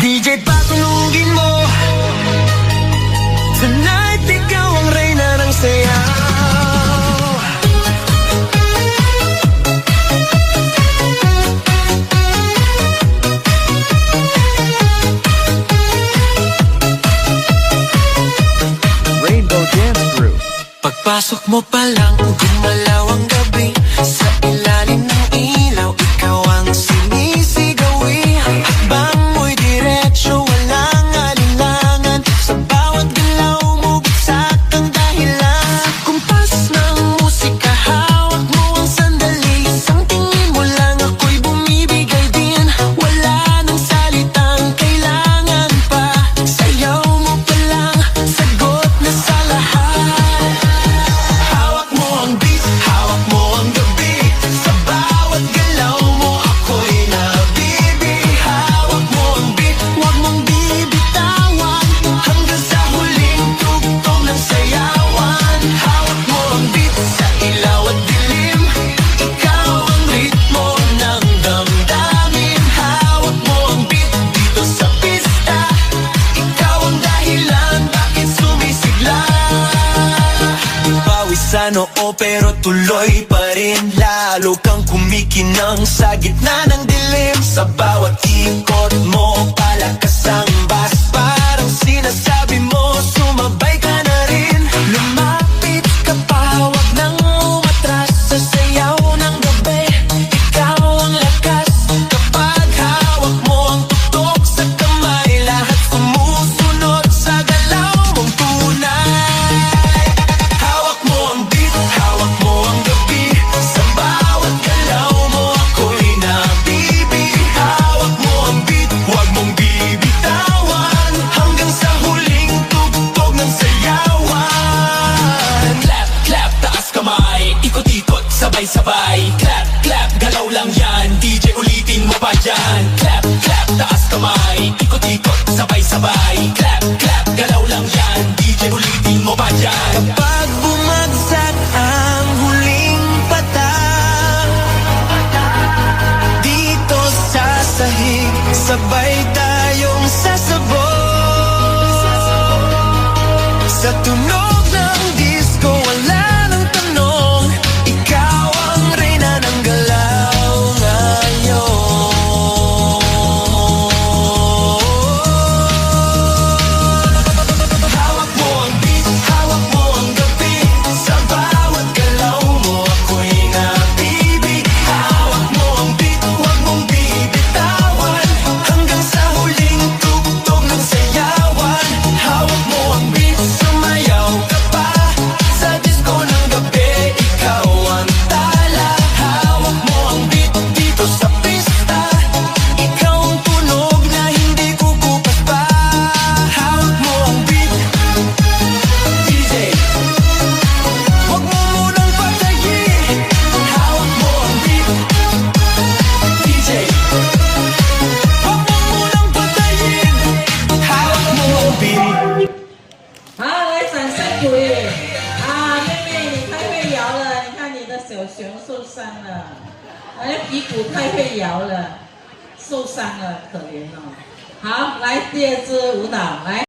DJ patulugin mo. Tonight ikaw ang reyna ng sayaw. Rainbow Dance Group. Pagpasok mo pa lang, gumalaw ang gabi. Sa ilalim ng ilaw, ikaw ang sinisigawi. Hakbang mo'y diretsyo, walang alinlangan. Sa bawat galaw mo, bagsak ang dahilan. Kumpas ng musika, hawak mo ang sandali. Isang tingin mo lang, ako'y bumibigay din. Wala nang salitang kailangan pa. Sayaw mo pa lang, sagot na sa lahat. Hawak mo ang beat, hawak mo ang gabi. Sa bawat galaw mo, ako'y nabibi. Hawak mo ang beat, huwag mong bibitawan. Hanggang sa huling tugtog ng sayawan. Hawak mo ang beat, sa ilaw at dilim. Ikaw ang ritmo ng damdamin. Hawak mo ang beat, dito sa pista. Ikaw ang dahilan, bakit sumisigla. Pawis sa noo pero tuloy pa rin. Lalo kang kumikinang sa gitna ng dilim. Sa bawat ikot mo, palakas ang bass. Parang sinasabi mo, sumabay ka na rin. Lumapit ka pa, huwag nang umatras. Sa sayaw ng gabi, ikaw ang lakas. Kapag hawak mo ang tutok sa kamay, lahat sumusunod sa galaw mong tunay. Hawak mo ang beat, hawak mo ang gabi. Sa bawat galaw mo, ako'y nabibi. Hawak mo ang beat, huwag mong bibitawan. Hanggang sa huling tugtog ng sayawan. Clap, clap, taas kamay. Ikot-ikot, sabay-sabay. Clap, clap, galaw lang yan. DJ ulitin mo pa dyan. Clap, clap, taas kamay. Ikot-ikot, sabay-sabay. Clap, clap, galaw lang yan. DJ ulitin mo pa dyan. Kapag bumagsak ang huling patak, dito sa sahig, sabay tayong sasabog. Sa tunog ng disco, wala nang tanong. Ikaw ang reyna ng galaw ngayon. Hawak mo ang beat, hawak mo ang gabi. Sa bawat galaw mo, ako'y nabibi. Hawak mo ang beat, huwag mong bibitawan. Hanggang sa huling tugtog ng sayawan. Hawak mo ang beat, sumayaw ka pa. Sa disco ng gabi, ikaw ang tala. Hawak mo ang beat, dito sa pista. Ikaw ang tunog na hindi kukupas pa. Hawak mo ang beat, DJ, huwag mo munang patayin. Hawak mo ang beat, DJ, huwag mo munang patayin. Hawak mo ang beat. 好，来掌声鼓励啊！妹妹，你太会摇了，你看你的小熊受伤了，屁股太会摇了，受伤了，可怜哦。好，来第二支舞蹈，来。